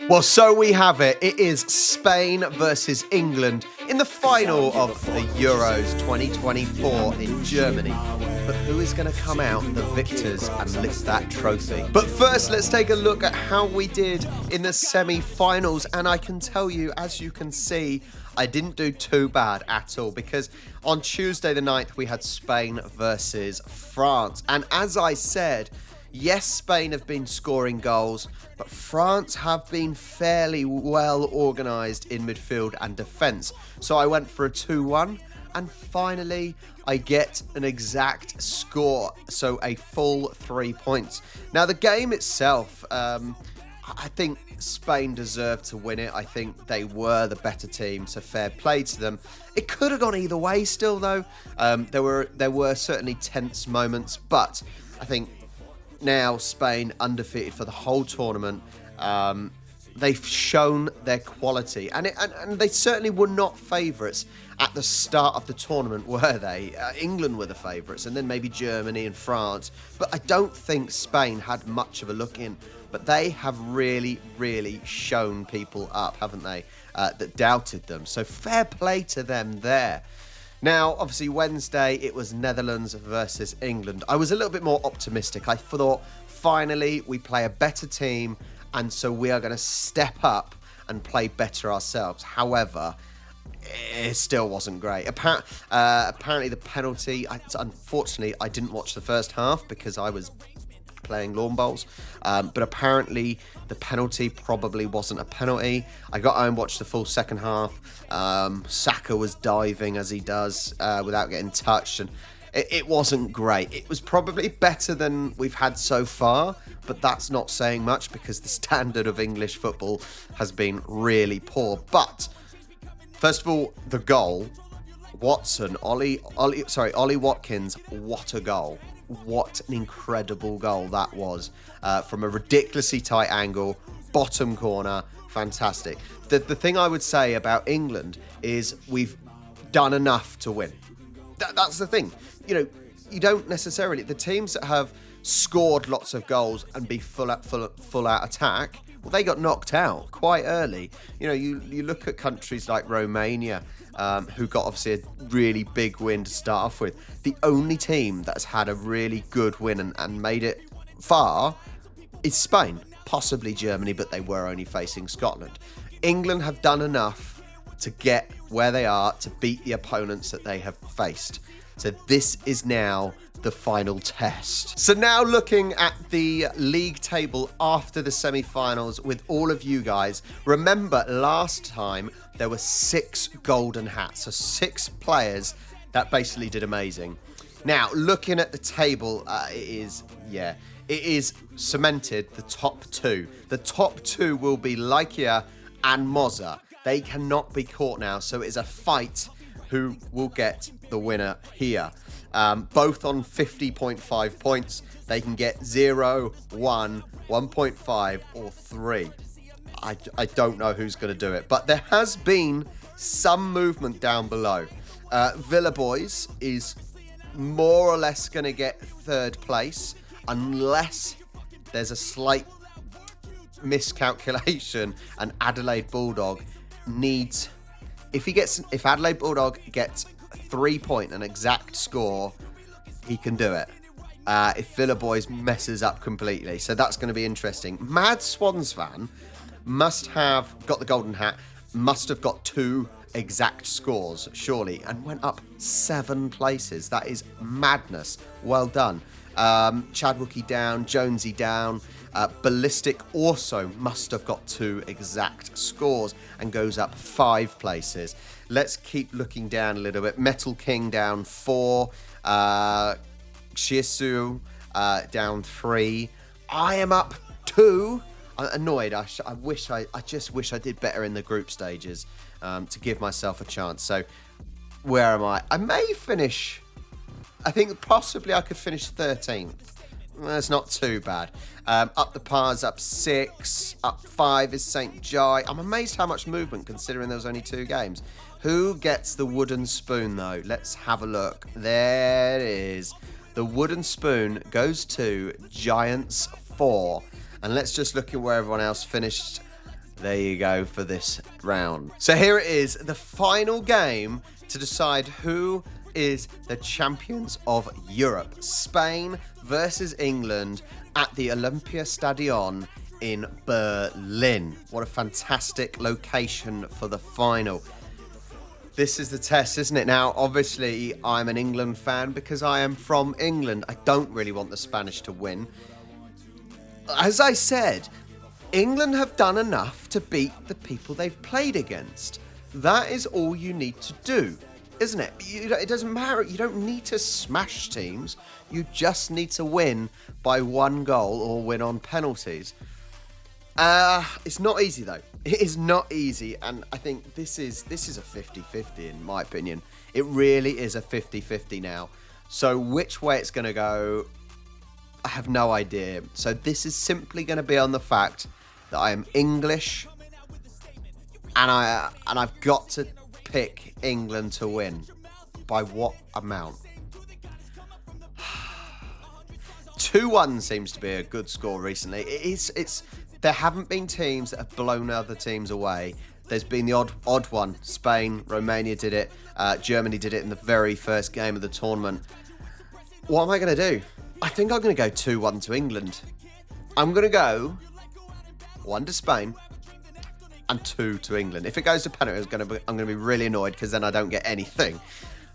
Well, so we have it. It is Spain versus England in the final of the Euros 2024 in Germany. But who is going to come out the victors and lift that trophy? But first, let's take a look at how we did in the semi-finals. And I can tell you, as you can see, I didn't do too bad at all, because on Tuesday the 9th, we had Spain versus France. And as I said, yes, Spain have been scoring goals, but France have been fairly well organised in midfield and defence. So I went for a 2-1, and finally I get an exact score, so a full 3 points. Now, the game itself, I think Spain deserved to win it. I think they were the better team, so fair play to them. It could have gone either way still, though. There were certainly tense moments, but I think now Spain undefeated for the whole tournament. They've shown their quality, and they certainly were not favourites at the start of the tournament, were they? England were the favourites, and then maybe Germany and France. But I don't think Spain had much of a look in. But they have really, really shown people up, haven't they, that doubted them. So fair play to them there. Now, obviously, Wednesday, it was Netherlands versus England. I was a little bit more optimistic. I thought, finally, we play a better team, and so we are going to step up and play better ourselves. However, it still wasn't great. Apparently, the penalty, unfortunately, I didn't watch the first half because I was playing lawn bowls, but apparently the penalty probably wasn't a penalty. I got home, watched the full second half. Saka was diving as he does without getting touched, and it wasn't great. It was probably better than we've had so far, but that's not saying much because the standard of English football has been really poor. But first of all, the goal, Ollie Watkins, what a goal. What an incredible goal that was, from a ridiculously tight angle, bottom corner, fantastic. The thing I would say about England is we've done enough to win. That's the thing. You know, you don't necessarily, the teams that have scored lots of goals and be full out attack, well, they got knocked out quite early. You know, you look at countries like Romania, who got obviously a really big win to start off with. The only team that's had a really good win and made it far is Spain, possibly Germany, but they were only facing Scotland. England have done enough to get where they are, to beat the opponents that they have faced. So this is now the final test. So now looking at the league table after the semi-finals with all of you guys, remember last time there were 6 golden hats, so 6 players that basically did amazing. Now, looking at the table, it is cemented, the top 2. The top 2 will be Laikia and Moza. They cannot be caught now, so it is a fight who will get the winner here. Both on 50.5 points. They can get 0, 1, 1.5 or 3. I don't know who's going to do it, but there has been some movement down below. Villa Boys is more or less going to get 3rd place unless there's a slight miscalculation and Adelaide Bulldog needs, if Adelaide Bulldog gets 3 point, an exact score, he can do it. If Villa Boys messes up completely, so that's going to be interesting. Mad Swans fan must have got the golden hat, must have got 2 exact scores, surely, and went up 7 places. That is madness. Well done. Chadwickie down, Jonesy down. Ballistic also must have got 2 exact scores and goes up 5 places. Let's keep looking down a little bit. Metal King down 4. Shisu down 3. I am up 2. I'm annoyed. I just wish I did better in the group stages to give myself a chance. So where am I? I may finish. I think possibly I could finish 13th. That's not too bad. Up the Pars, up 6. Up 5 is St. Jai. I'm amazed how much movement considering there was only 2 games. Who gets the wooden spoon, though? Let's have a look. There it is. The wooden spoon goes to Giants 4. And let's just look at where everyone else finished. there you go for this round. So here it is, the final game to decide who is the champions of Europe. Spain versus England at the Olympiastadion in Berlin. What a fantastic location for the final. This is the test, isn't it? Now, obviously, I'm an England fan because I am from England. I don't really want the Spanish to win. As I said, England have done enough to beat the people they've played against. That is all you need to do, isn't it? It doesn't matter. You don't need to smash teams. You just need to win by 1 goal or win on penalties. It's not easy, though. It is not easy, and I think this is a 50-50 in my opinion. It really is a 50-50 now. So which way it's going to go, I have no idea. So this is simply going to be on the fact that I am English, and I've got to pick England to win. By what amount? 2-1 seems to be a good score recently. There haven't been teams that have blown other teams away. There's been the odd one. Spain, Romania did it. Germany did it in the very first game of the tournament. What am I going to do? I think I'm going to go 2-1 to England. I'm going to go 1 to Spain and 2 to England. If it goes to penalty, I'm going to be really annoyed because then I don't get anything.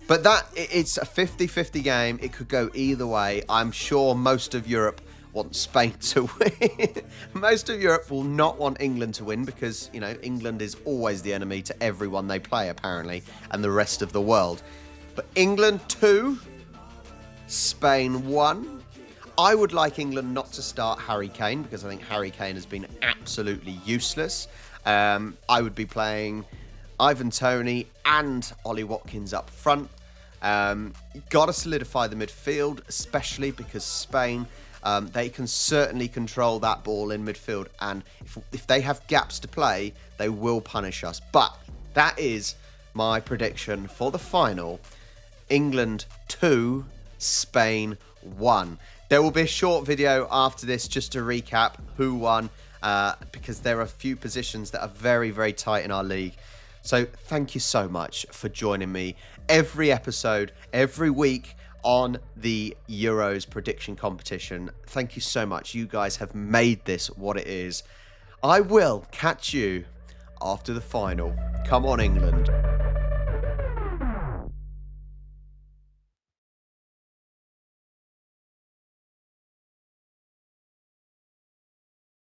But it's a 50-50 game. It could go either way. I'm sure most of Europe want Spain to win. Most of Europe will not want England to win because, you know, England is always the enemy to everyone they play, apparently, and the rest of the world. But England 2, Spain 1. I would like England not to start Harry Kane because I think Harry Kane has been absolutely useless. I would be playing Ivan Toney and Ollie Watkins up front. Got to solidify the midfield, especially because Spain, they can certainly control that ball in midfield, and if they have gaps to play, they will punish us. But that is my prediction for the final. England 2, Spain 1. There will be a short video after this just to recap who won, because there are a few positions that are very, very tight in our league. So thank you so much for joining me every episode, every week on the Euros prediction competition. Thank you so much. You guys have made this what it is. I will catch you after the final. Come on, England.